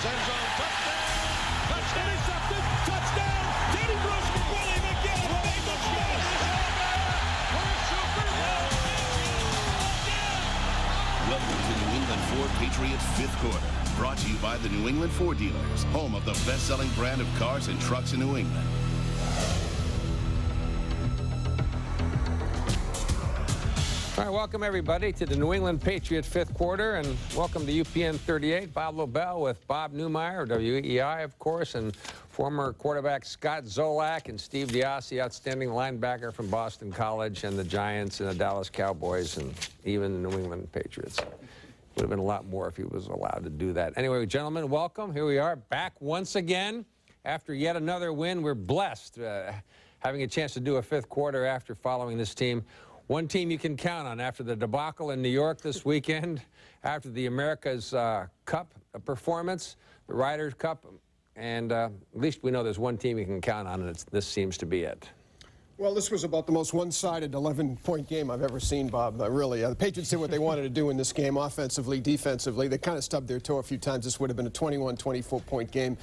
Fitzgerald's end zone. Touchdown! Touchdown! Intercepted! Touchdown! Teddy Bruschi, Willie McGinn, made the play! We're Super Bowl champions! Welcome to New England Ford Patriots 5th Quarter. Brought to you by the New England Ford Dealers, home of the best-selling brand of cars and trucks in New England. All right, welcome everybody to the New England Patriots 5th Quarter, and welcome to UPN 38. Bob Lobel with Bob Newmeyer, WEEI, of course, and former quarterback Scott Zolak and Steve Diassi, outstanding linebacker from Boston College and the Giants and the Dallas Cowboys and even the New England Patriots. Would have been a lot more if he was allowed to do that. Anyway, gentlemen, welcome. Here we are, back once again after yet another win. We're blessed having a chance to do a 5th quarter after following this team. One team you can count on after the debacle in New York this weekend, after the America's Cup performance, the Ryder Cup, and at least we know there's one team you can count on, and this seems to be it. Well, this was about the most one-sided 11-point game I've ever seen, Bob. Really, the Patriots did what they wanted to do in this game, offensively, defensively. They kind of stubbed their toe a few times. This would have been a 21, 24-point game.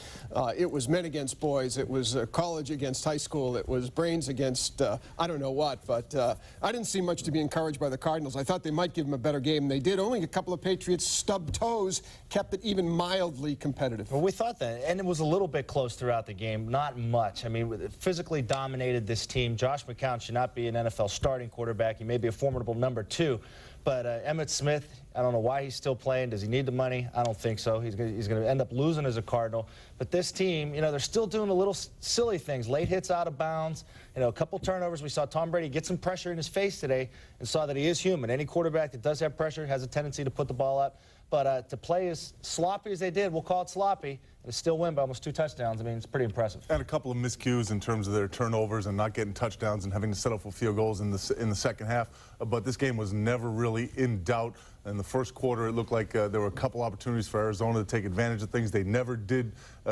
It was men against boys. It was college against high school. It was brains against I don't know what. But I didn't see much to be encouraged by the Cardinals. I thought they might give them a better game. They did. Only a couple of Patriots stubbed toes kept it even mildly competitive. Well, we thought that, and it was a little bit close throughout the game. Not much. I mean, physically dominated this team. Josh McCown should not be an NFL starting quarterback. He may be a formidable number 2. But Emmit Smith, I don't know why he's still playing. Does he need the money? I don't think so. He's going to end up losing as a Cardinal. But this team, you know, they're still doing a little silly things. Late hits out of bounds. You know, a couple turnovers. We saw Tom Brady get some pressure in his face today and saw that he is human. Any quarterback that does have pressure has a tendency to put the ball up. But to play as sloppy as they did, we'll call it sloppy, and still win by almost 2 touchdowns. I mean, it's pretty impressive. And a couple of miscues in terms of their turnovers and not getting touchdowns and having to settle for field goals in the second half. But this game was never really in doubt. In the first quarter, it looked like there were a couple opportunities for Arizona to take advantage of things. They never did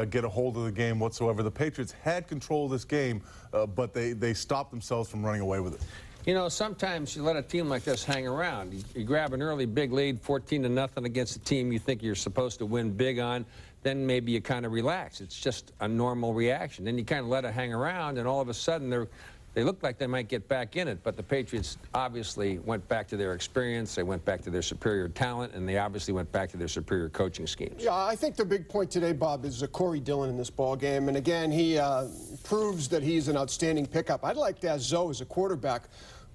get a hold of the game whatsoever. The Patriots had control of this game, but they stopped themselves from running away with it. You know, sometimes you let a team like this hang around. You grab an early big lead, 14-0 against a team you think you're supposed to win big on, then maybe you kind of relax. It's just a normal reaction. Then you kind of let it hang around, and all of a sudden they look like they might get back in it, but the Patriots obviously went back to their experience, they went back to their superior talent, and they obviously went back to their superior coaching schemes. Yeah, I think the big point today, Bob, is Corey Dillon in this ball game. And again, he proves that he's an outstanding pickup. I'd like to ask Zoe as a quarterback,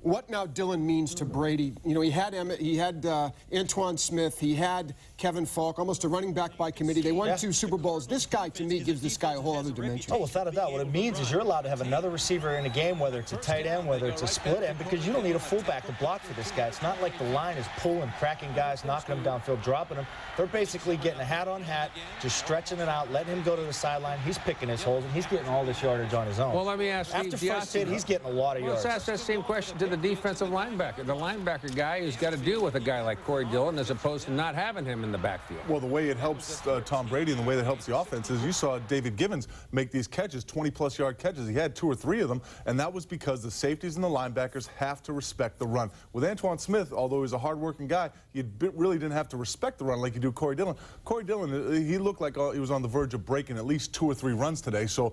what now Dillon means to Brady. You know, he had Emmett, he had Antoine Smith, he had Kevin Falk, almost a running back by committee. They won 2 Super Bowls. This guy, to me, gives this guy a whole other dimension. Oh, without a doubt. What it means is you're allowed to have another receiver in a game, whether it's a tight end, whether it's a split end, because you don't need a fullback to block for this guy. It's not like the line is pulling, cracking guys, knocking them downfield, dropping them. They're basically getting a hat on hat, just stretching it out, letting him go to the sideline. He's picking his holes, and he's getting all this yardage on his own. Well, let me ask you, after first hit, he's getting a lot of yards. Let's ask that same question to the defensive linebacker, the linebacker guy who's got to deal with a guy like Corey Dillon as opposed to not having him in the backfield. Well, the way it helps Tom Brady and the way that helps the offense is you saw David Givens make these catches, 20-plus yard catches. He had 2 or 3 of them, and that was because the safeties and the linebackers have to respect the run. With Antoine Smith, although he's a hard-working guy, you really didn't have to respect the run like you do Corey Dillon. Corey Dillon, he looked like he was on the verge of breaking at least 2 or 3 runs today. So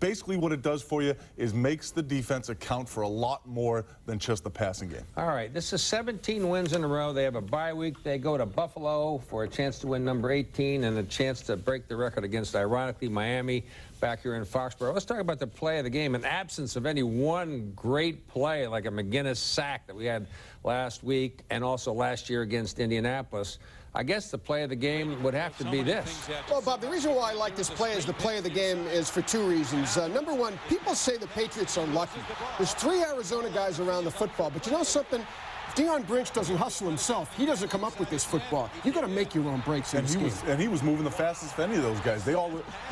basically what it does for you is makes the defense account for a lot more than just the passing game. All right, this is 17 wins in a row. They have a bye week. They go to Buffalo for a chance to win number 18 and a chance to break the record against, ironically, Miami back here in Foxborough. Let's talk about the play of the game. In absence of any one great play like a McGinnis sack that we had last week and also last year against Indianapolis, I guess the play of the game would have to be this. Well, Bob, the reason why I like this play as the play of the game is for 2 reasons. Number one, people say the Patriots are lucky. There's 3 Arizona guys around the football, but you know something? Deion Branch doesn't hustle himself. He doesn't come up with this football. You got to make your own breaks in this game. And he was moving the fastest of any of those guys. The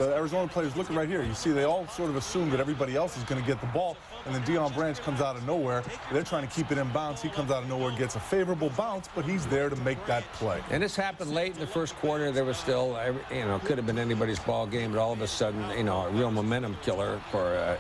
Arizona players, looking right here, you see they all sort of assume that everybody else is going to get the ball. and then Deion Branch comes out of nowhere. They're trying to keep it in bounds. He comes out of nowhere, gets a favorable bounce, but he's there to make that play. And this happened late in the first quarter. There was still, could have been anybody's ball game, but all of a sudden, a real momentum killer for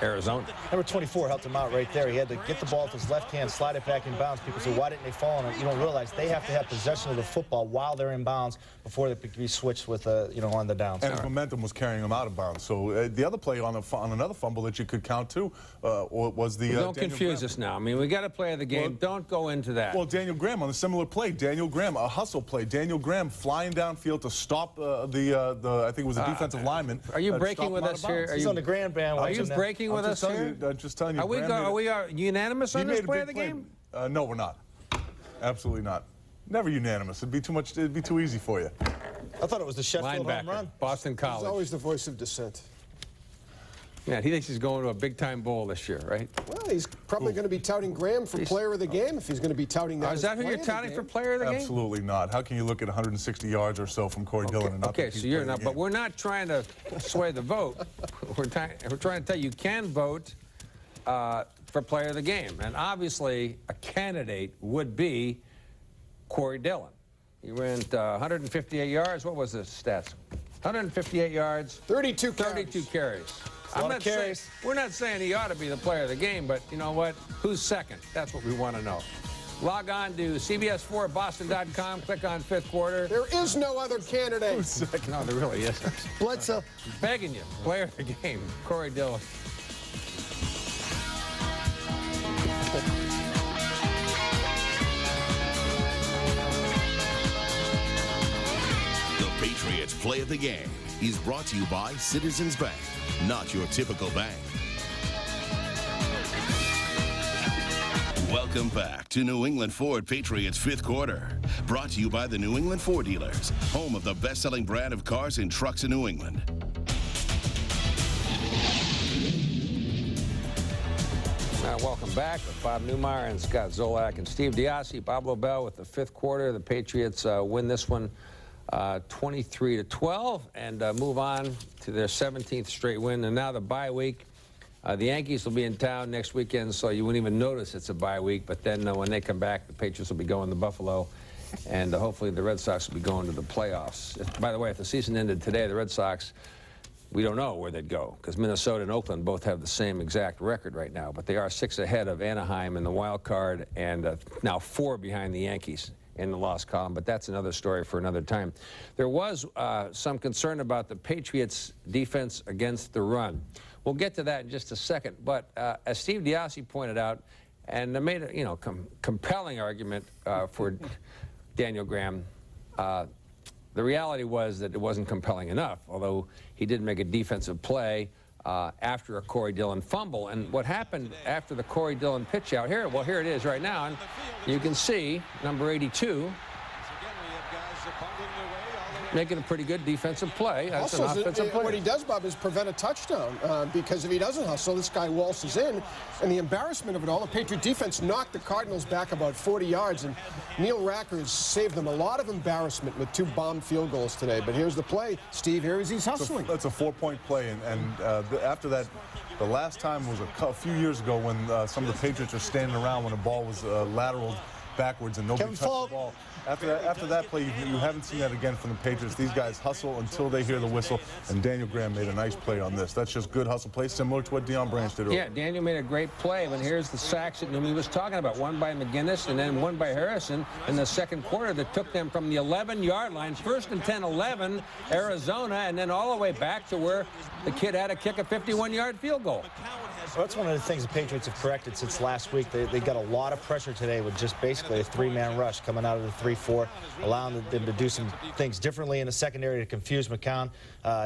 Arizona. Number 24 helped him out right there. He had to get the ball with his left hand, slide it back in bounds. People say, why didn't they fall on it? You don't realize they have to have possession of the football while they're in bounds before they can be switched with, on the downs. And his momentum was carrying him out of bounds. So the other play on another fumble that you could count too was the. Don't confuse us now. I mean, we got to play the game. Well, don't go into that. Well, Daniel Graham on a similar play. Daniel Graham, a hustle play. Daniel Graham flying downfield to stop I think it was a defensive lineman. Are you breaking with us here? He's on the grand band. Are you breaking with us here? Just telling you. Are we unanimous on this play of the game? No, we're not. Absolutely not. Never unanimous. It'd be too much. It'd be too easy for you. I thought it was the Sheffield home run. Boston College. He's always the voice of dissent. Yeah, he thinks he's going to a big-time bowl this year, right? Well, he's probably going to be touting Graham for player of the game if he's going to be touting that. Is that who you're touting for player of the game? Absolutely not. How can you look at 160 yards or so from Corey Dillon and not think he's you're not. But we're not trying to sway the vote. We're trying to tell you can vote for player of the game, and obviously a candidate would be Corey Dillon. He went 158 yards. What was the stats? 158 yards. 32 carries. We're not saying he ought to be the player of the game, but you know what? Who's second? That's what we want to know. Log on to CBS4Boston.com. Click on fifth quarter. There is no other candidate. Who's second? No, there really isn't. Bledsoe. Begging you. Player of the game. Corey Dillon. The Patriots play of the game is brought to you by Citizens Bank, not your typical bank. Welcome back to New England Ford Patriots fifth quarter, brought to you by the New England Ford dealers, home of the best-selling brand of cars and trucks in New England. Welcome back with Bob Newmeyer and Scott Zolak and Steve Diassi. Bob Lobel with the fifth quarter. The Patriots win this one 23-12 and move on to their 17th straight win. And now the bye week. The Yankees will be in town next weekend, so you wouldn't even notice it's a bye week. But then when they come back, the Patriots will be going to Buffalo, and hopefully the Red Sox will be going to the playoffs. By the way, if the season ended today, the Red Sox, we don't know where they'd go because Minnesota and Oakland both have the same exact record right now. But they are 6 ahead of Anaheim in the wild card and now 4 behind the Yankees in the loss column, but that's another story for another time. There was some concern about the Patriots' defense against the run. We'll get to that in just a second, but as Steve Diassi pointed out, and they made a compelling argument for Daniel Graham, the reality was that it wasn't compelling enough, although he did make a defensive play after a Corey Dillon fumble. And what happened after the Corey Dillon pitch out here, well, here it is right now, and you can see number 82 making a pretty good defensive play. That's also, an offensive play. What he does, Bob, is prevent a touchdown because if he doesn't hustle, this guy waltzes in. And the embarrassment of it all, the Patriot defense knocked the Cardinals back about 40 yards, and Neil Rackers saved them a lot of embarrassment with 2 bomb field goals today. But here's the play, Steve. Here he's hustling. That's a 4-point play, and after that, the last time was a few years ago when some of the Patriots were standing around when the ball was lateraled backwards and nobody touched the ball. After that play, you haven't seen that again from the Patriots. These guys hustle until they hear the whistle, and Daniel Graham made a nice play on this. That's just good hustle play, similar to what Deion Branch did earlier. Yeah, Daniel made a great play, but here's the sacks that Newman was talking about. One by McGinnis and then one by Harrison in the second quarter that took them from the 11-yard line, 1st and 10, 11, Arizona, and then all the way back to where the kid had to kick a 51-yard field goal. Well, that's one of the things the Patriots have corrected since last week. They got a lot of pressure today with just basically a 3-man rush coming out of the 3-4, allowing them to do some things differently in the secondary to confuse McCown.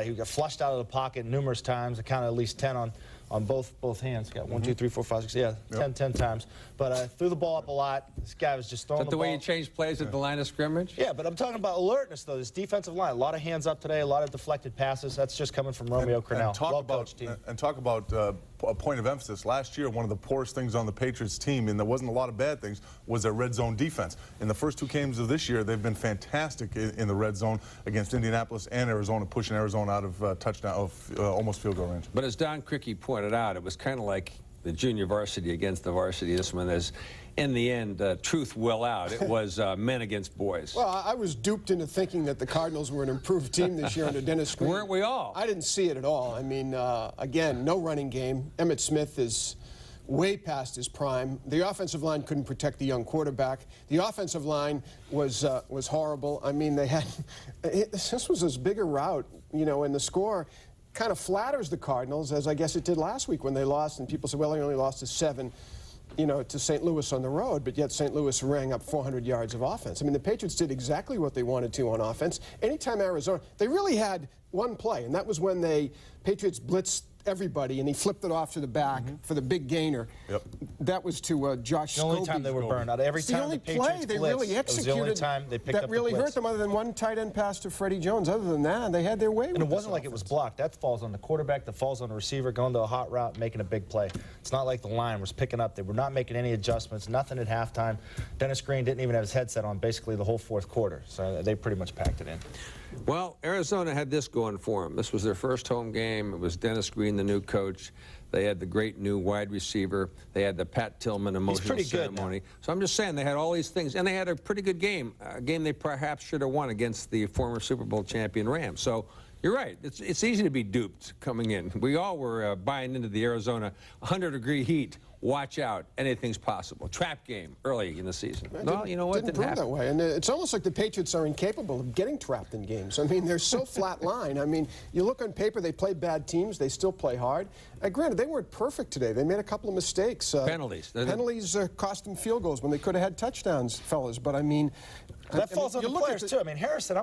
He got flushed out of the pocket numerous times. I counted at least 10 on both hands. Got 1, 2, 3, 4, 5, 6, yeah, 10 times. But threw the ball up a lot. This guy was just throwing the ball. Is that the way you change plays at the line of scrimmage? Yeah, but I'm talking about alertness, though. This defensive line, a lot of hands up today, a lot of deflected passes. That's just coming from Romeo Cornell. Well-coached team. And talk about a point of emphasis. Last year, one of the poorest things on the Patriots team, and there wasn't a lot of bad things, was their red zone defense. In the first 2 games of this year, they've been fantastic in the red zone against Indianapolis and Arizona, pushing Arizona out of touchdown, of almost field goal range. But as Don Criqui pointed out, it was kind of like the junior varsity against the varsity. This one is, in the end, truth will out. It was men against boys. Well, I was duped into thinking that the Cardinals were an improved team this year under Dennis Green. Weren't we all? I didn't see it at all. I mean, again, no running game. Emmett Smith is way past his prime. The offensive line couldn't protect the young quarterback. The offensive line was horrible. I mean, they had this was as big a rout, you know, and the score kind of flatters the Cardinals, as I guess it did last week when they lost, and people said, well, they only lost to 7, you know, to St. Louis on the road, but yet St. Louis rang up 400 yards of offense. I mean, the Patriots did exactly what they wanted to on offense. Anytime Arizona, they really had one play, and that was when Patriots blitzed everybody, and he flipped it off to the back for the big gainer. Yep. That was to Josh The only Scobie. time they were burned out. Every time the only the Patriots play they blitzed, really it was executed the only time they picked that up really the hurt blitz. them, other than one tight end pass to Freddie Jones. Other than that, they had their way with And it this wasn't like it was offense. blocked. That falls on the quarterback, that falls on the receiver, going to a hot route, making a big play. It's not like the line was picking up. They were not making any adjustments, nothing at halftime. Dennis Green didn't even have his headset on basically the whole fourth quarter, so they pretty much packed it in. Well, Arizona had this going for them. This was their first home game. It was Dennis Green, the new coach. They had the great new wide receiver. They had the Pat Tillman emotional pretty good ceremony. now. So I'm just saying they had all these things, and they had a pretty good game, a game they perhaps should have won against the former Super Bowl champion Rams. So you're right. It's easy to be duped coming in. We all were buying into the Arizona 100-degree heat. Watch out. Anything's possible. Trap game early in the season. Well, you know what? Didn't prove that way. And it's almost like the Patriots are incapable of getting trapped in games. I mean, they're so flat line. I mean, you look on paper, they play bad teams. They still play hard. Granted, they weren't perfect today. They made a couple of mistakes. Penalties. Penalties cost them field goals when they could have had touchdowns, fellas. But, I mean... That falls on you the look at players, too. I mean, Harrison,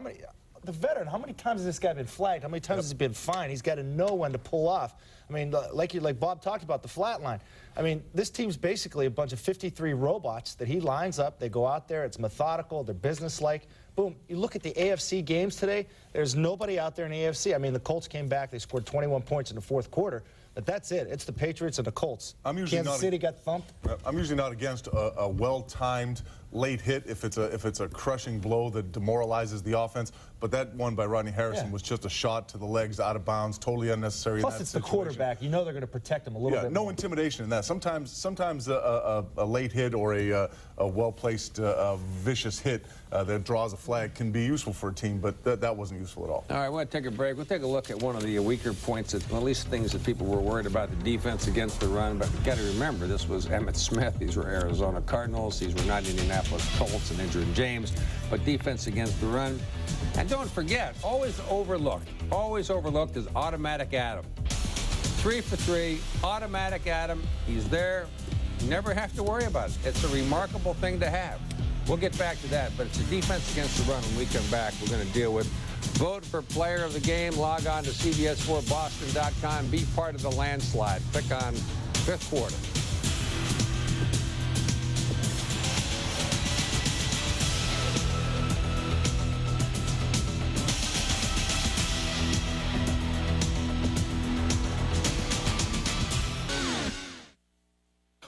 the veteran, how many times has this guy been flagged? How many times has he been fined? He's got to know when to pull off. I mean, like Bob talked about, the flat line. I mean, this team's basically a bunch of 53 robots that he lines up. They go out there. It's methodical. They're businesslike. Boom. You look at the AFC games today, there's nobody out there in the AFC. I mean, the Colts came back. They scored 21 points in the fourth quarter. But that's it. It's the Patriots and the Colts. Kansas City got thumped. I'm usually not against a well-timed late hit if it's a crushing blow that demoralizes the offense. But that one by Rodney Harrison was just a shot to the legs, out of bounds, totally unnecessary. Plus, it's the quarterback. You know they're going to protect him a little bit. No more. intimidation in that. Sometimes a late hit or a well-placed vicious hit that draws a flag can be useful for a team, but that wasn't useful at all. All right, I want to take a break. We'll take a look at one of the weaker points, at least things that people were worried about, the defense against the run. But you've got to remember, this was Emmett Smith. These were Arizona Cardinals. These were not Indianapolis Colts and Injured James. But defense against the run. And don't forget, always overlooked is Automatic Adam. 3 for 3, Automatic Adam. He's there. You never have to worry about it. It's a remarkable thing to have. We'll get back to that, but it's a defense against the run. When we come back, we're going to deal with vote for player of the game. Log on to CBS4Boston.com. Be part of the landslide. Click on fifth quarter.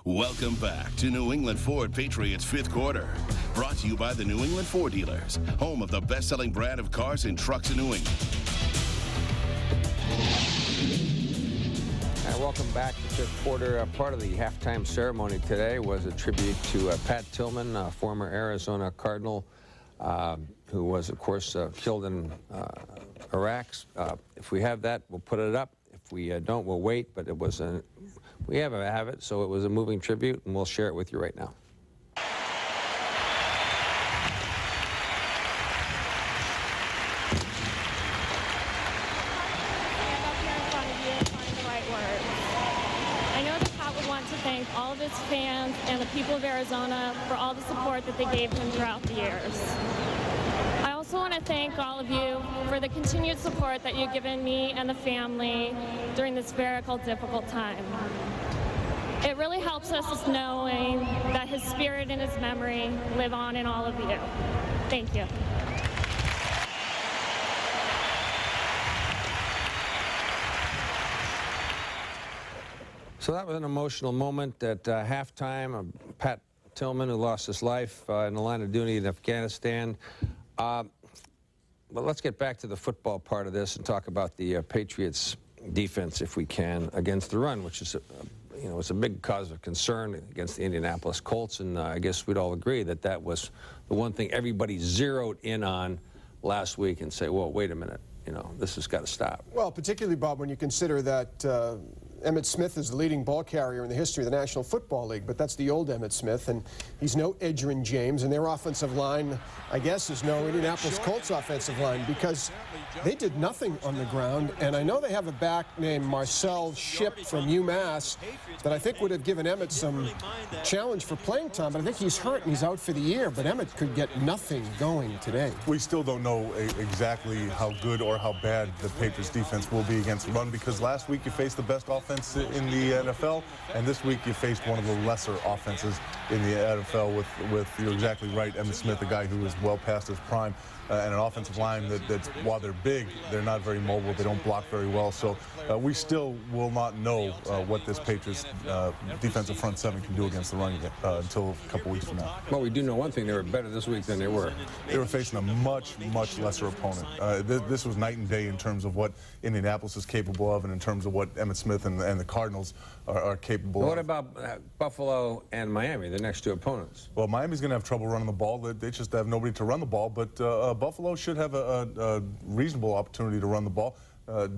Welcome back to New England Ford Patriots Fifth Quarter. Brought to you by the New England Ford dealers, home of the best-selling brand of cars and trucks in New England. Welcome back to fifth quarter. Part of the halftime ceremony today was a tribute to Pat Tillman, former Arizona Cardinal, who was, of course, killed in Iraq. If we have that, we'll put it up. If we don't, we'll wait. But it was we have it, so it was a moving tribute, and we'll share it with you right now. Thank all of his fans and the people of Arizona for all the support that they gave him throughout the years. I also want to thank all of you for the continued support that you've given me and the family during this very difficult time. It really helps us knowing that his spirit and his memory live on in all of you. Thank you. So that was an emotional moment at halftime. Pat Tillman, who lost his life in the line of duty in Afghanistan. But let's get back to the football part of this and talk about the Patriots' defense, if we can, against the run, which is you know, it's a big cause of concern against the Indianapolis Colts, and I guess we'd all agree that that was the one thing everybody zeroed in on last week and say, well, wait a minute, you know, this has got to stop. Well, particularly, Bob, when you consider that Emmitt Smith is the leading ball carrier in the history of the National Football League, but that's the old Emmitt Smith, and he's no Edgerrin James, and their offensive line, I guess, is no Indianapolis Colts offensive line, because they did nothing on the ground. And I know they have a back named Marcel Shipp from UMass that I think would have given Emmett some challenge for playing time, but I think he's hurt and he's out for the year. But Emmett could get nothing going today. We still don't know exactly how good or how bad the Patriots defense will be against the run, because last week you faced the best offense in the NFL, and this week you faced one of the lesser offenses in the NFL with you're exactly right, Emmitt Smith, a guy who is well past his prime, and an offensive line that's, while they're big, they're not very mobile. They don't block very well. So we still will not know what this Patriots defensive front seven can do against the run until a couple weeks from now. Well, we do know one thing: they were better this week than they were. They were facing a much lesser opponent. This was night and day in terms of what Indianapolis is capable of, and in terms of what Emmitt Smith and the Cardinals are capable of. What about Buffalo and Miami, the next two opponents? Well, Miami's going to have trouble running the ball. They just have nobody to run the ball, but Buffalo should have a reasonable opportunity to run the ball.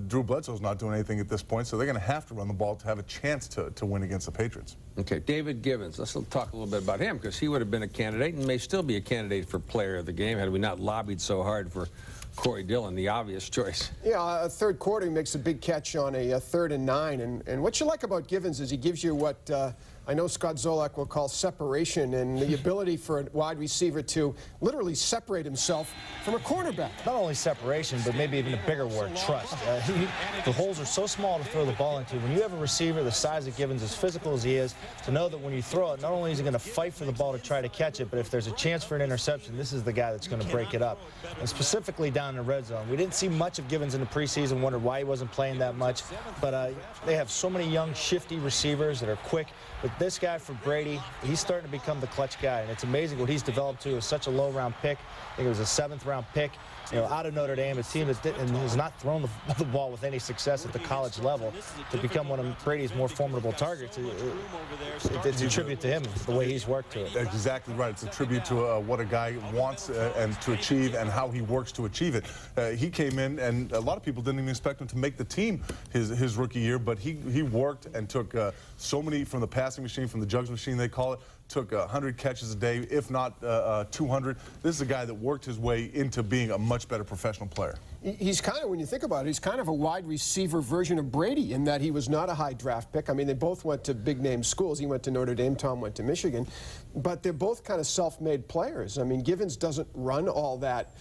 Drew Bledsoe's not doing anything at this point, so they're going to have to run the ball to have a chance to win against the Patriots. Okay, David Givens. Let's talk a little bit about him, because he would have been a candidate and may still be a candidate for player of the game had we not lobbied so hard for Corey Dillon, the obvious choice. Yeah, a third quarter, he makes a big catch on a 3rd and 9. And what you like about Givens is he gives you what I know Scott Zolak will call separation, and the ability for a wide receiver to literally separate himself from a cornerback. Not only separation, but maybe even a bigger word, trust. The holes are so small to throw the ball into. When you have a receiver the size of Givens, as physical as he is, to know that when you throw it, not only is he going to fight for the ball to try to catch it, but if there's a chance for an interception, this is the guy that's going to break it up. And specifically down in the red zone. We didn't see much of Givens in the preseason, wondered why he wasn't playing that much, but they have so many young, shifty receivers that are quick. But this guy for Brady, he's starting to become the clutch guy, and it's amazing what he's developed to. Is such a low-round pick. I think it was a 7th-round pick. You know, out of Notre Dame, a team that has not thrown the ball with any success at the college level, to become one of Brady's more formidable targets. It's a tribute to him, the way he's worked to it. Exactly right. It's a tribute to what a guy wants and to achieve, and how he works to achieve it. He came in, and a lot of people didn't even expect him to make the team his rookie year, but he worked and took so many from the passing machine, from the jugs machine they call it, took 100 catches a day, if not 200. This is a guy that worked his way into being a much better professional player. He's kind of, when you think about it, he's kind of a wide receiver version of Brady, in that he was not a high draft pick. I mean, they both went to big name schools. He went to Notre Dame, Tom went to Michigan, but they're both kind of self-made players. I mean, Givens doesn't run all that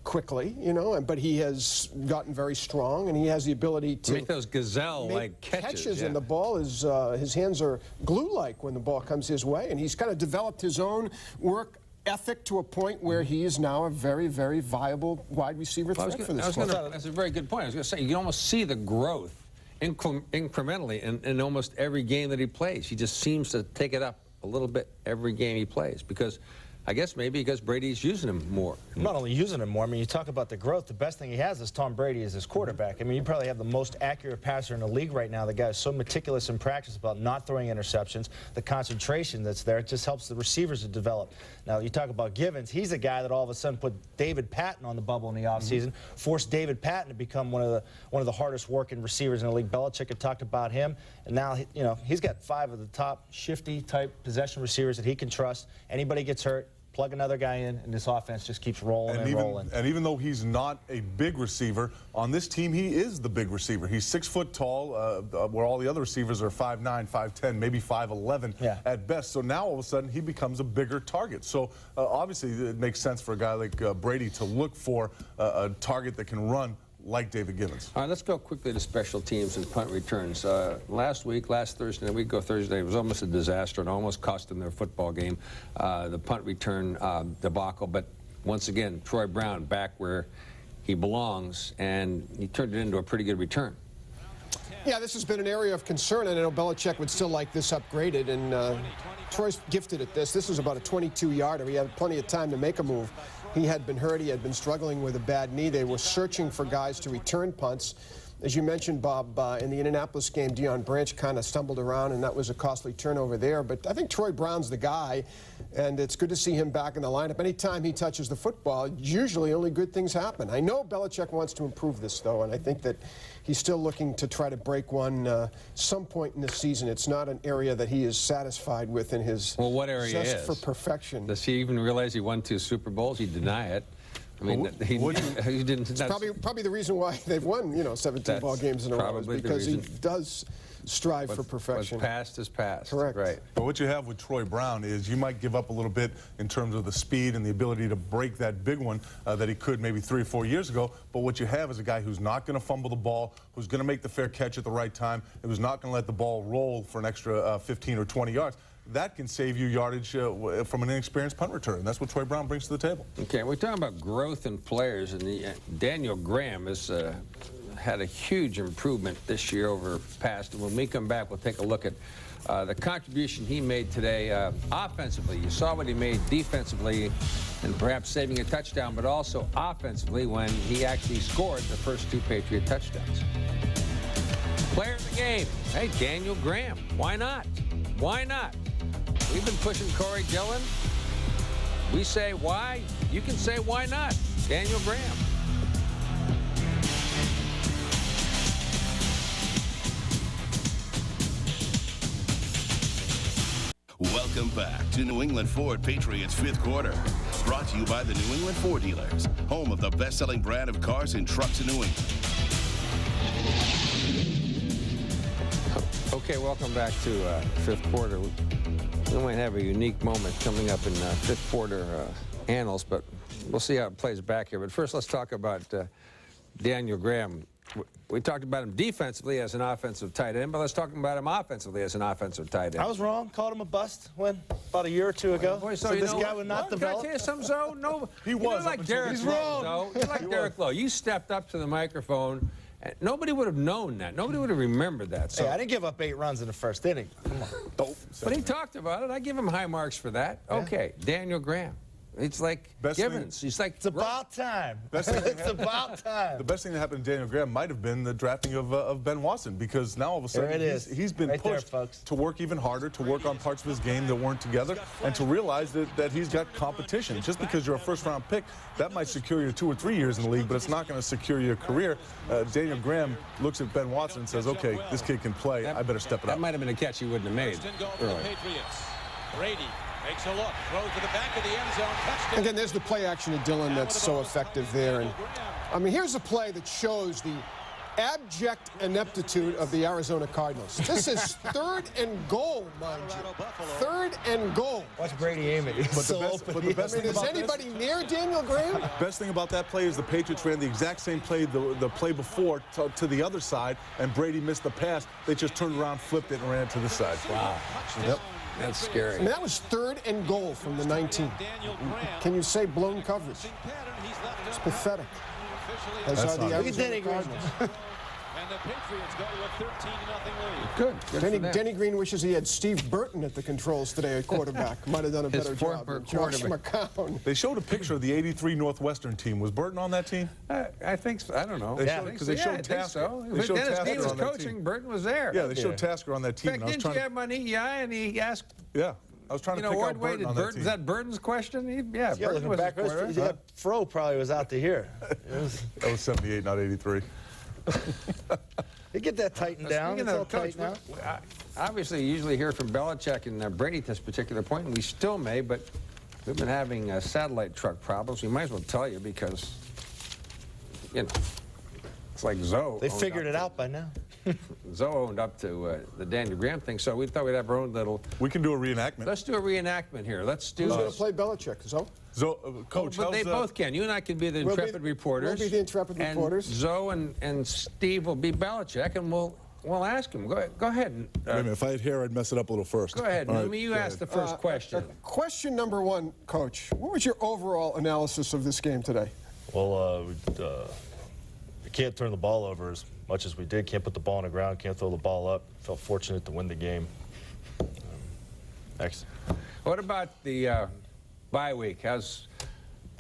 quickly, you know, but he has gotten very strong, and he has the ability to make those gazelle-like catches. Yeah. And the ball is, his hands are glue-like when the ball comes his way, and he's kind of developed his own work ethic to a point where he is now a very, very viable wide receiver threat for this club. That's a very good point. I was going to say, you can almost see the growth incrementally in almost every game that he plays. He just seems to take it up a little bit every game he plays, because I guess maybe because Brady's using him more. Not only using him more, I mean, you talk about the growth, the best thing he has is Tom Brady as his quarterback. I mean, you probably have the most accurate passer in the league right now. The guy is so meticulous in practice about not throwing interceptions. The concentration that's there, it just helps the receivers to develop. Now, you talk about Givens, he's a guy that all of a sudden put David Patton on the bubble in the offseason, forced David Patton to become one of the hardest working receivers in the league. Belichick had talked about him, and now, you know, he's got 5 of the top shifty type possession receivers that he can trust. Anybody gets hurt, plug another guy in, and this offense just keeps rolling and rolling. And even though he's not a big receiver, on this team he is the big receiver. He's 6 foot tall, where all the other receivers are 5'9", 5'10", maybe 5'11" at best. So now all of a sudden he becomes a bigger target. So obviously it makes sense for a guy like Brady to look for a target that can run like David Givens. All right, let's go quickly to special teams and punt returns. Last Thursday, a week ago Thursday, it was almost a disaster and almost cost them their football game, the punt return debacle. But once again, Troy Brown back where he belongs, and he turned it into a pretty good return. Yeah, this has been an area of concern, and I know Belichick would still like this upgraded, and Troy's gifted at this. This was about a 22-yarder. He had plenty of time to make a move. He had been hurt. He had been struggling with a bad knee. They were searching for guys to return punts. As you mentioned, Bob, in the Indianapolis game, Deion Branch kind of stumbled around, and that was a costly turnover there. But I think Troy Brown's the guy, and it's good to see him back in the lineup. Anytime he touches the football, usually only good things happen. I know Belichick wants to improve this, though, and I think that he's still looking to try to break one some point in this season. It's not an area that he is satisfied with in his what area zest is? for perfection. Does he even realize he won 2 Super Bowls? He deny it. I mean, he didn't. It's probably the reason why they've won, 17 ball games in a row, is because he does strive for perfection. What's past is past. Correct. Right. But what you have with Troy Brown is you might give up a little bit in terms of the speed and the ability to break that big one that he could maybe 3 or 4 years ago. But what you have is a guy who's not going to fumble the ball, who's going to make the fair catch at the right time, and who's not going to let the ball roll for an extra 15 or 20 yards. That can save you yardage from an inexperienced punt return. That's what Troy Brown brings to the table. Okay, we're talking about growth in players, and Daniel Graham has had a huge improvement this year over past. And when we come back, we'll take a look at the contribution he made today offensively. You saw what he made defensively and perhaps saving a touchdown, but also offensively when he actually scored the first 2 Patriot touchdowns. Player of the game, hey, Daniel Graham. Why not? Why not? We've been pushing Corey Dillon. We say why. You can say why not. Daniel Graham. Welcome back to New England Ford Patriots 5th quarter. Brought to you by the New England Ford dealers, home of the best-selling brand of cars and trucks in New England. Okay, welcome back to 5th quarter. We might have a unique moment coming up in 5th quarter annals, but we'll see how it plays back here. But first, let's talk about Daniel Graham. We talked about him defensively as an offensive tight end, but let's talk about him offensively as an offensive tight end. I was wrong. Called him a bust about a year or 2 ago. Boy, so this guy would not develop. Can I tell you something, Zoe? No, He was. Like Derek He's Lowe, Zoe. You're like Derek Lowe. You stepped up to the microphone. Nobody would have known that. Nobody would have remembered that. So. Hey, I didn't give up 8 runs in the first inning. Come on. But he talked about it. I give him high marks for that. Yeah. Okay, Daniel Graham. It's like Givens. He's like, it's about time. It's about time. The best thing that happened to Daniel Graham might have been the drafting of Ben Watson, because now all of a sudden he's been right pushed there, to work even harder, to work on parts of his game that weren't together, and to realize that he's got competition. Just because you're a first-round pick, that might secure you 2 or 3 years in the league, but it's not going to secure your career. Daniel Graham looks at Ben Watson and says, okay, this kid can play. I better step it up. That might have been a catch he wouldn't have made. Brady makes a look, throws to the back of the end zone, touchdown. Again, there's the play action of Dillon that's so effective there. And I mean, here's a play that shows the abject ineptitude of the Arizona Cardinals. This is 3rd and goal, mind you. 3rd and goal. Watch Brady aim it. He's so open. Is anybody near Daniel Graham? Best thing about that play is the Patriots ran the exact same play the play before to the other side, and Brady missed the pass. They just turned around, flipped it, and ran it to the side. Wow. Yep. That's scary. I mean, that was 3rd and goal from the 19. Can you say blown coverage? It's pathetic. As are the Arizona Cardinals. And the Patriots go to a 13-0 lead. Good. Denny Green wishes he had Steve Burton at the controls today at quarterback. Might have done a better job than Josh McCown. They showed a picture of the '83 Northwestern team. Was Burton on that team? I think so. I don't know. Because they showed Tasker. They showed Dennis Tasker Green was on that coaching. team. Burton was there. Yeah, they showed Tasker on that team. In fact, didn't you have him on EI and he asked? Yeah. I was trying to pick out Burton on that team. Was that Burton's question? Yeah, Burton was back. Fro probably was out to here. That was 78, not 83. You get that tightened down. It's all tight now. Obviously, you usually hear from Belichick and Brady at this particular point, and we still may, but we've been having satellite truck problems. We might as well tell you because, it's like Zoe. They figured it out by now. Zoe owned up to the Daniel Graham thing, so we thought we'd have our own little... We can do a reenactment. Let's do a reenactment here. Let's do... Who's going to play Belichick? Zoe? Coach, but they both can. You and I can be the intrepid reporters. We'll be the intrepid reporters. Zoe and Steve will be Belichick, and we'll ask him. Go ahead. Wait a minute, if I had hair, I'd mess it up a little first. Go ahead, Right, Numi. You ask the first question. Question number 1, Coach. What was your overall analysis of this game today? Well, we can't turn the ball over as much as we did. Can't put the ball on the ground. Can't throw the ball up. Felt fortunate to win the game. Next. What about the bye week? How's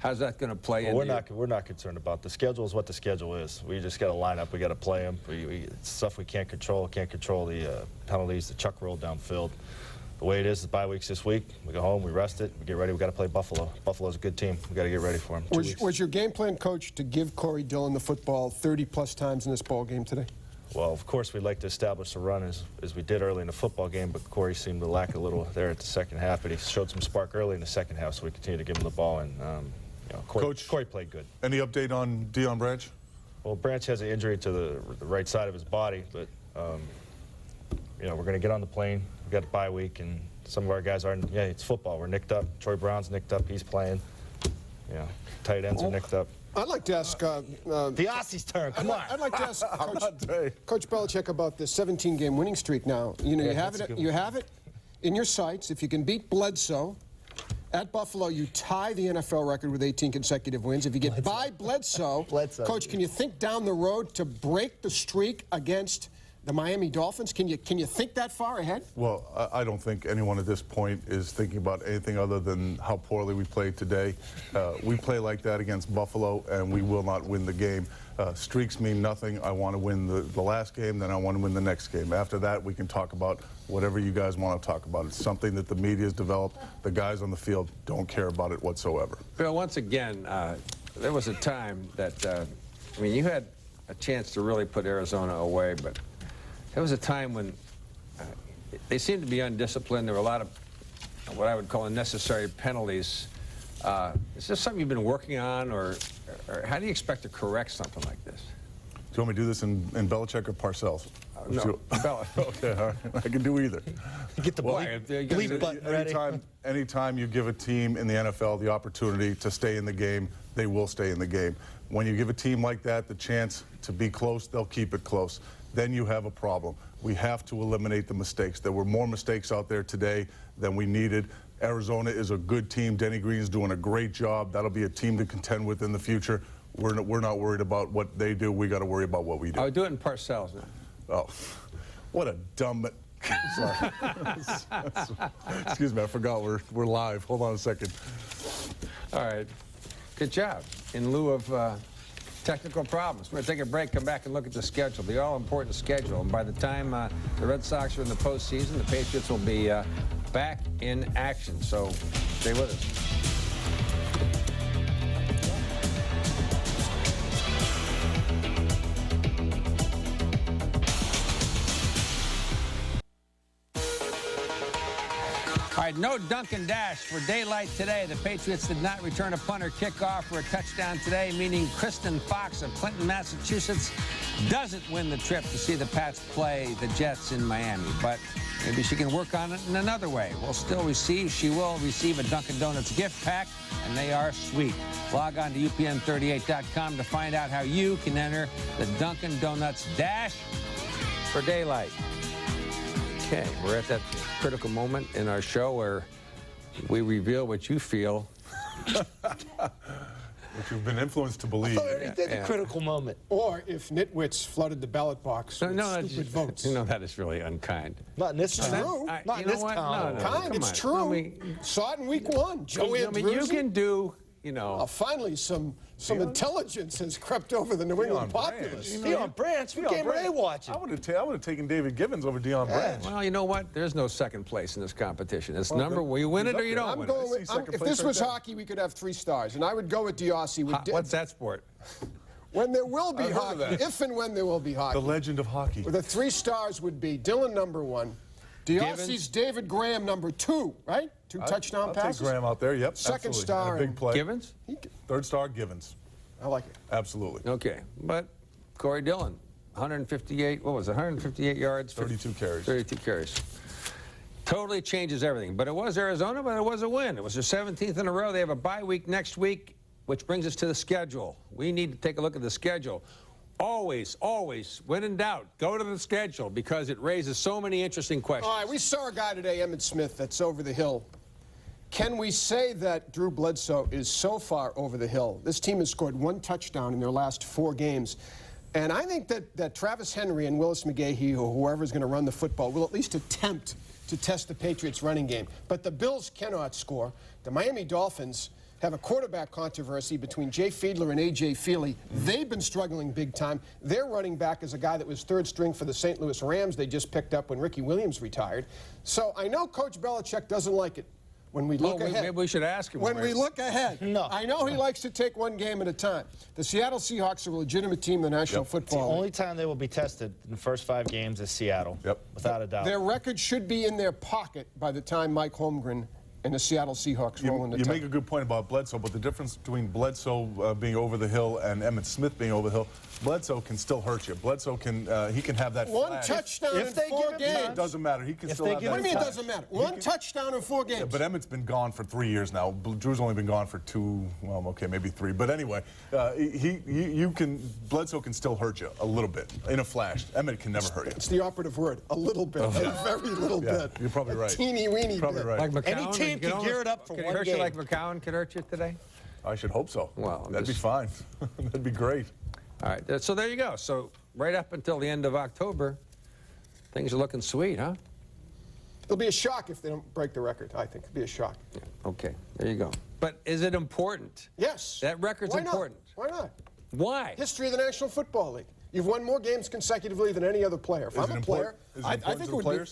How's that going to play Well, into we're not concerned about the schedule. Is what the schedule is. We just got to line up. We got to play them. It's stuff we can't control. Can't control the penalties, the chuck roll downfield. The way it is, the bye week's this week. We go home, we rest it, we get ready. We got to play Buffalo. Buffalo's a good team. We got to get ready for them. Was your game plan, Coach, to give Corey Dillon the football 30-plus times in this ball game today? Well, of course, we'd like to establish the run as we did early in the football game, but Corey seemed to lack a little there at the second half. But he showed some spark early in the second half, so we continue to give him the ball. And Corey played good. Any update on Deion Branch? Well, Branch has an injury to the right side of his body, but we're going to get on the plane. We got a bye week, and some of our guys aren't. Yeah, it's football. We're nicked up. Troy Brown's nicked up. He's playing. Tight ends are nicked up. I'd like to ask the Aussie's turn. Come on. I'd like to ask Coach Belichick about the 17-game winning streak now. You have it in your sights. If you can beat Bledsoe at Buffalo, you tie the NFL record with 18 consecutive wins. If you get by Bledsoe, Coach, can you think down the road to break the streak against the Miami Dolphins? Can you think that far ahead? Well, I don't think anyone at this point is thinking about anything other than how poorly we played today. We play like that against Buffalo, and we will not win the game. Streaks mean nothing. I want to win the last game, then I want to win the next game. After that, we can talk about whatever you guys want to talk about. It's something that the media has developed. The guys on the field don't care about it whatsoever. Bill, once again, there was a time that, you had a chance to really put Arizona away, but there was a time when they seemed to be undisciplined. There were a lot of what I would call unnecessary penalties. Is this something you've been working on, or how do you expect to correct something like this? Do you want me to do this in Belichick or Parcells? No, Belichick. Okay, all right. I can do either. Get the bleep button ready. Anytime you give a team in the NFL the opportunity to stay in the game, they will stay in the game. When you give a team like that the chance to be close, they'll keep it close. Then you have a problem. We have to eliminate the mistakes. There were more mistakes out there today than we needed. Arizona is a good team. Denny Green's doing a great job. That'll be a team to contend with in the future. We're not worried about what they do. We got to worry about what we do. I'll do it in Parcells now. Oh, what a dumb... Sorry. Excuse me, I forgot we're live. Hold on a second. All right. Good job. In lieu of technical problems. We're going to take a break, come back and look at the schedule, the all-important schedule. And by the time the Red Sox are in the postseason, the Patriots will be back in action. So stay with us. All right, no dunk and dash for daylight today. The Patriots did not return a punt or kickoff for a touchdown today, meaning Kristen Fox of Clinton, Massachusetts, doesn't win the trip to see the Pats play the Jets in Miami. But maybe she can work on it in another way. She will receive a Dunkin' Donuts gift pack, and they are sweet. Log on to UPN38.com to find out how you can enter the Dunkin' Donuts Dash for daylight. Okay, we're at that critical moment in our show where we reveal what you feel. What you've been influenced to believe. The critical moment. Or if nitwits flooded the ballot box with stupid votes. That is really unkind. Not in this town. True. Not in this town. Kind, it's true. Saw it in week 1. You can do, finally, some intelligence has crept over the New England populace. Deion Branch, what game are they watching? I would have taken David Givens over Deion Branch. Well, you know what? There's no second place in this competition. It's you win it or you don't win it. If this was hockey, we could have 3 stars, and I would go with Diossi. What's that sport? When there will be hockey, if and when there will be hockey. The legend of hockey. The 3 stars would be Dylan #1, Diossi's David Graham #2, right? 2 touchdown passes. I'll take Graham out there, yep. Second absolutely. star. And a big play. Givens? 3rd star, Givens. I like it. Absolutely. Okay, but Corey Dillon, 158, what was it, 158 yards? 32 carries. 32 carries. Totally changes everything. But it was Arizona, but it was a win. It was their 17th in a row. They have a bye week next week, which brings us to the schedule. We need to take a look at the schedule. Always, when in doubt, go to the schedule because it raises so many interesting questions. All right, we saw a guy today, Emmit Smith, that's over the hill. Can we say that Drew Bledsoe is so far over the hill? This team has scored 1 touchdown in their last 4 games. And I think that Travis Henry and Willis McGahee, or whoever's going to run the football, will at least attempt to test the Patriots' running game. But the Bills cannot score. The Miami Dolphins have a quarterback controversy between Jay Fiedler and A.J. Feely. They've been struggling big time. Their running back is a guy that was third string for the St. Louis Rams they just picked up when Ricky Williams retired. So I know Coach Belichick doesn't like it when we look ahead. Maybe we should ask him. When we look ahead. No. I know he likes to take one game at a time. The Seattle Seahawks are a legitimate team in the National Football The League. only time they will be tested in the first 5 games is Seattle. Without a doubt. Their record should be in their pocket by the time Mike Holmgren and the Seattle Seahawks roll into town. You make a good point about Bledsoe, but the difference between Bledsoe being over the hill and Emmett Smith being over the hill, Bledsoe can still hurt you. Bledsoe can, he can have that One flash. touchdown in 4 games. It doesn't matter. He can still have that. What do you mean it doesn't matter? One touchdown in 4 games. Yeah, but Emmett's been gone for 3 years now. Drew's only been gone for 2, well, okay, maybe 3. But anyway, Bledsoe can still hurt you a little bit in a flash. Emmett can never hurt you. It's the operative word, a little bit, a very little bit. You're probably right. A teeny-weeny bit. Right. Like McCown, Any team can gear it up for could one hurt game. you like McCown could hurt you today? I should hope so. Well, that'd be fine. That'd be great. All right, so there you go. So right up until the end of October, things are looking sweet, huh? It'll be a shock if they don't break the record, I think. It'll be a shock. Yeah, okay, there you go. But is it important? Yes. That record's Why not? important. Why not? Why? History of the National Football League. You've won more games consecutively than any other player. If I'm a player, I think it would be.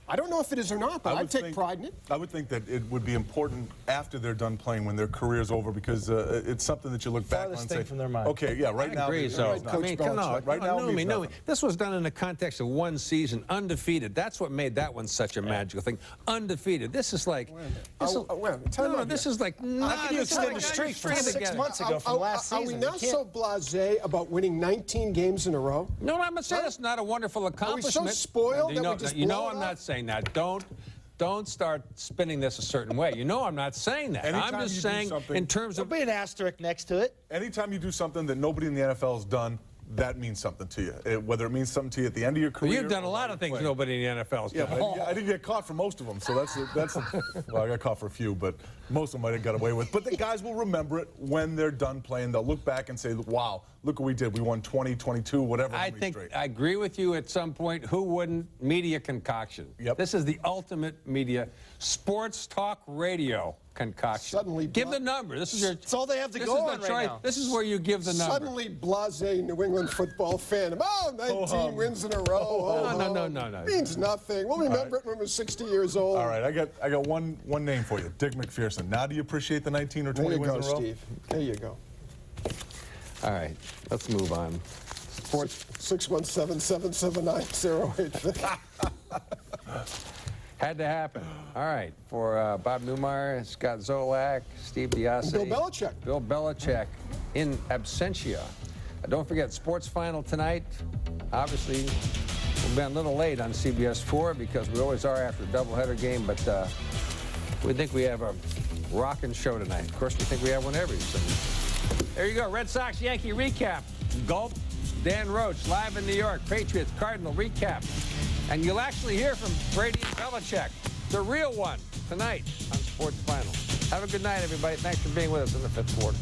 I don't know if it is or not, but I'd take pride in it. I would think that it would be important after they're done playing, when their career's over, because it's something that you look back on and say, from their mind. okay, yeah, right now. I agree. So, it's I not. mean, Right now, it means nothing. This was done in the context of one season, undefeated. That's what made that one such a magical thing. Undefeated. This is like. This is like. How can you extend the streak from 6 months ago from last season? Are we now so blasé about winning 19 games in a row? No, I'm not saying that's not a wonderful accomplishment. Are we so spoiled that we just blow it I'm up? not saying that. Don't start spinning this a certain way. You know I'm not saying that. Anytime I'm just saying in terms of. There'll be an asterisk next to it. Anytime you do something that nobody in the NFL has done, that means something to you. Whether it means something to you at the end of your career. You've done a lot of things nobody in the NFL has done. Yeah, but I didn't get caught for most of them, so that's well, I got caught for a few, but most of them I got away with. But the guys will remember it when they're done playing. They'll look back and say, wow, look what we did. We won 20, 22, whatever. I think I agree with you at some point. Who wouldn't? Media concoction. Yep. This is the ultimate media sports talk radio concoction. Suddenly, give the number. This is your. It's all they have to go on right now. This is where you give the number. Suddenly blasé New England football fan. Oh, 19 wins in a row. No. Means nothing. We'll remember it when we're 60 years old. All right, I got one name for you, Dick McPherson. Now do you appreciate the 19 or 20 wins in a row? Steve. There you go. All right, let's move on. Sports 617-779-0850. Had to happen. All right, for Bob Newmeyer, Scott Zolak, Steve Diassi. Bill Belichick. Bill Belichick in absentia. Don't forget, sports final tonight. Obviously, we've been a little late on CBS 4 because we always are after a doubleheader game, but we think we have a rocking show tonight. Of course, we think we have one every Sunday. There you go, Red Sox-Yankee recap. Gulp, Dan Roach, live in New York. Patriots, Cardinal recap. And you'll actually hear from Brady and Belichick, the real one, tonight on Sports Final. Have a good night, everybody. Thanks for being with us in the 5th quarter.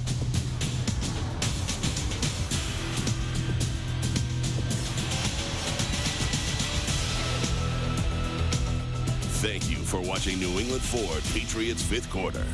Thank you for watching New England Ford Patriots 5th quarter.